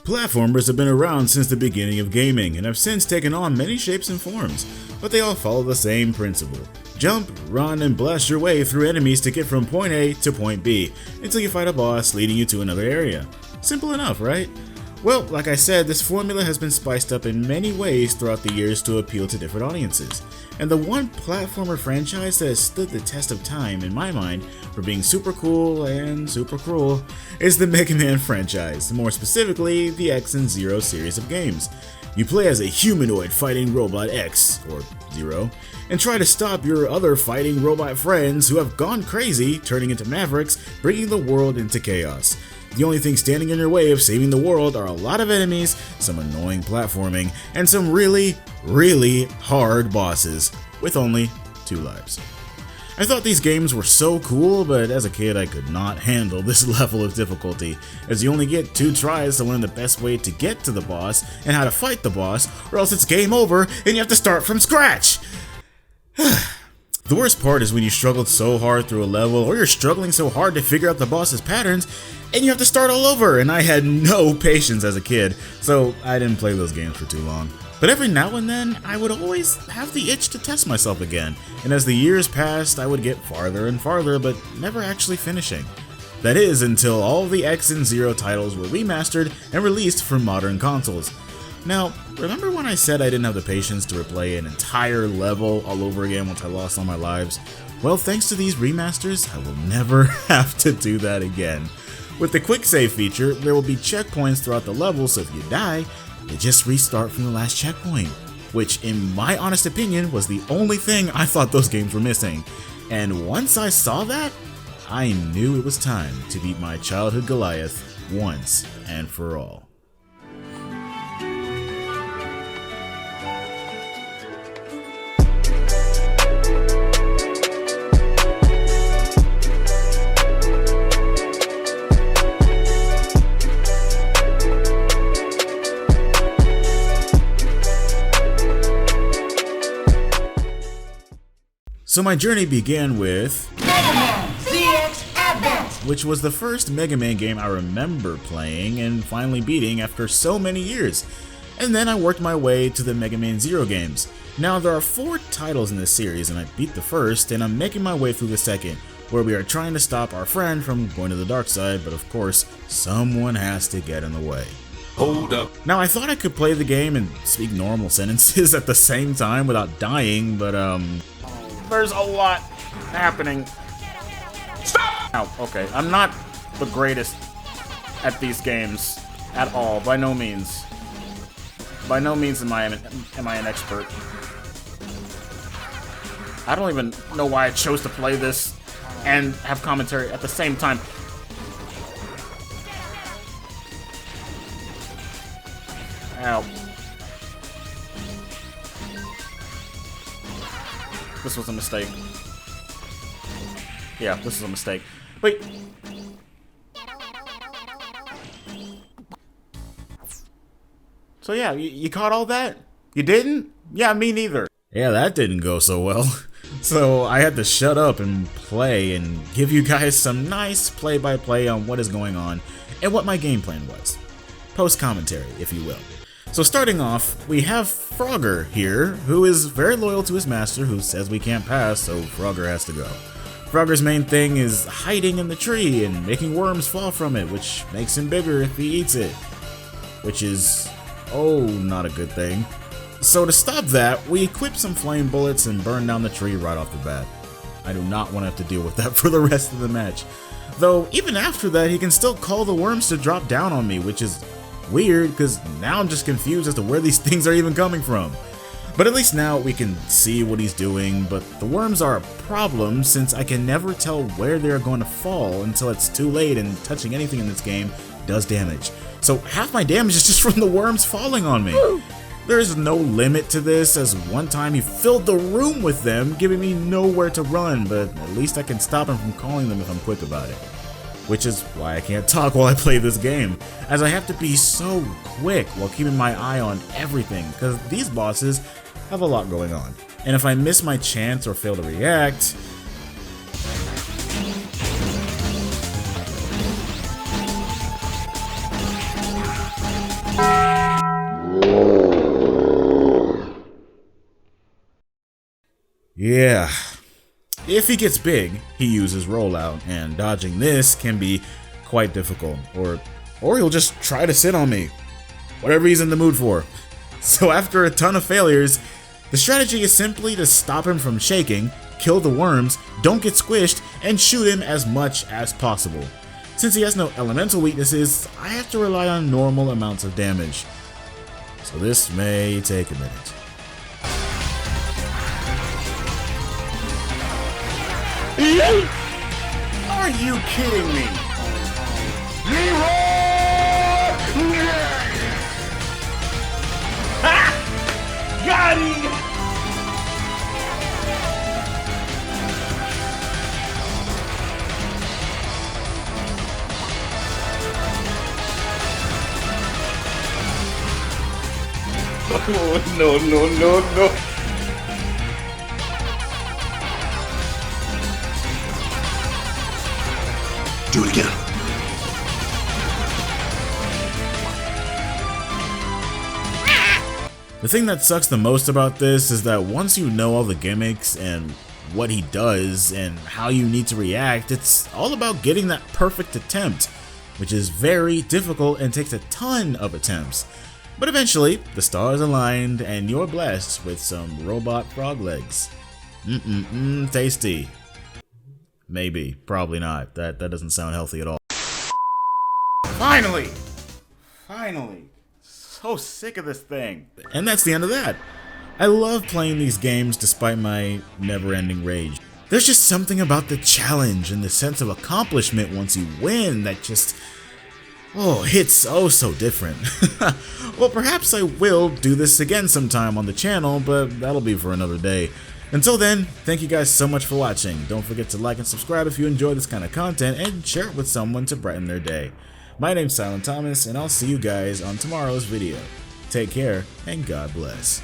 Platformers have been around since the beginning of gaming and have since taken on many shapes and forms, but they all follow the same principle. Jump, run, and blast your way through enemies to get from point A to point B, until you fight a boss leading you to another area. Simple enough, right? Well, like I said, this formula has been spiced up in many ways throughout the years to appeal to different audiences. And the one platformer franchise that has stood the test of time, in my mind, for being super cool and super cruel, is the Mega Man franchise, more specifically, the X and Zero series of games. You play as a humanoid fighting robot X, or Zero, and try to stop your other fighting robot friends who have gone crazy, turning into mavericks, bringing the world into chaos. The only thing standing in your way of saving the world are a lot of enemies, some annoying platforming, and some really, really hard bosses, with only 2 lives. I thought these games were so cool, but as a kid I could not handle this level of difficulty, as you only get 2 tries to learn the best way to get to the boss and how to fight the boss, or else it's game over and you have to start from scratch! The worst part is when you struggled so hard through a level, or you're struggling so hard to figure out the boss's patterns, and you have to start all over, and I had no patience as a kid, so I didn't play those games for too long. But every now and then, I would always have the itch to test myself again, and as the years passed, I would get farther and farther, but never actually finishing. That is, until all the X and Zero titles were remastered and released for modern consoles. Now, remember when I said I didn't have the patience to replay an entire level all over again once I lost all my lives? Well, thanks to these remasters, I will never have to do that again. With the quick save feature, there will be checkpoints throughout the level, so if you die, you just restart from the last checkpoint. Which, in my honest opinion, was the only thing I thought those games were missing. And once I saw that, I knew it was time to beat my childhood Goliath once and for all. So my journey began with Mega Man ZX Advance, which was the first Mega Man game I remember playing and finally beating after so many years. And then I worked my way to the Mega Man Zero games. Now there are 4 titles in this series and I beat the first and I'm making my way through the second, where we are trying to stop our friend from going to the dark side, but of course, someone has to get in the way. Hold up. Now I thought I could play the game and speak normal sentences at the same time without dying, but there's a lot happening. Stop! Oh, okay. I'm not the greatest at these games at all, by no means. By no means am I an expert. I don't even know why I chose to play this and have commentary at the same time. Ow. This was a mistake. Yeah, this is a mistake. Wait. So yeah, you caught all that? You didn't? Yeah, me neither. Yeah, that didn't go so well. So I had to shut up and play and give you guys some nice play-by-play on what is going on and what my game plan was. Post-commentary, if you will. So starting off, we have Frogger here, who is very loyal to his master, who says we can't pass, so Frogger has to go. Frogger's main thing is hiding in the tree and making worms fall from it, which makes him bigger if he eats it. Which is, not a good thing. So to stop that, we equip some flame bullets and burn down the tree right off the bat. I do not want to have to deal with that for the rest of the match. Though, even after that, he can still call the worms to drop down on me, which is weird, because now I'm just confused as to where these things are even coming from. But at least now we can see what he's doing, but the worms are a problem since I can never tell where they're going to fall until it's too late and touching anything in this game does damage. So half my damage is just from the worms falling on me. There is no limit to this, as one time he filled the room with them, giving me nowhere to run, but at least I can stop him from calling them if I'm quick about it. Which is why I can't talk while I play this game, as I have to be so quick while keeping my eye on everything, because these bosses have a lot going on. And if I miss my chance or fail to react, Yeah. If he gets big, he uses rollout, and dodging this can be quite difficult, or he'll just try to sit on me, whatever he's in the mood for. So after a ton of failures, the strategy is simply to stop him from shaking, kill the worms, don't get squished, and shoot him as much as possible. Since he has no elemental weaknesses, I have to rely on normal amounts of damage. So this may take a minute. Are you kidding me? Ha! Got him! Oh, no. Do it again. The thing that sucks the most about this is that once you know all the gimmicks and what he does and how you need to react, it's all about getting that perfect attempt, which is very difficult and takes a ton of attempts. But eventually, the stars aligned and you're blessed with some robot frog legs. Tasty. Maybe, probably not. That doesn't sound healthy at all. Finally! So sick of this thing. And that's the end of that. I love playing these games despite my never-ending rage. There's just something about the challenge and the sense of accomplishment once you win that just, hits so different. Well, perhaps I will do this again sometime on the channel, but that'll be for another day. Until then, thank you guys so much for watching. Don't forget to like and subscribe if you enjoy this kind of content, and share it with someone to brighten their day. My name's Silent Thomas, and I'll see you guys on tomorrow's video. Take care, and God bless.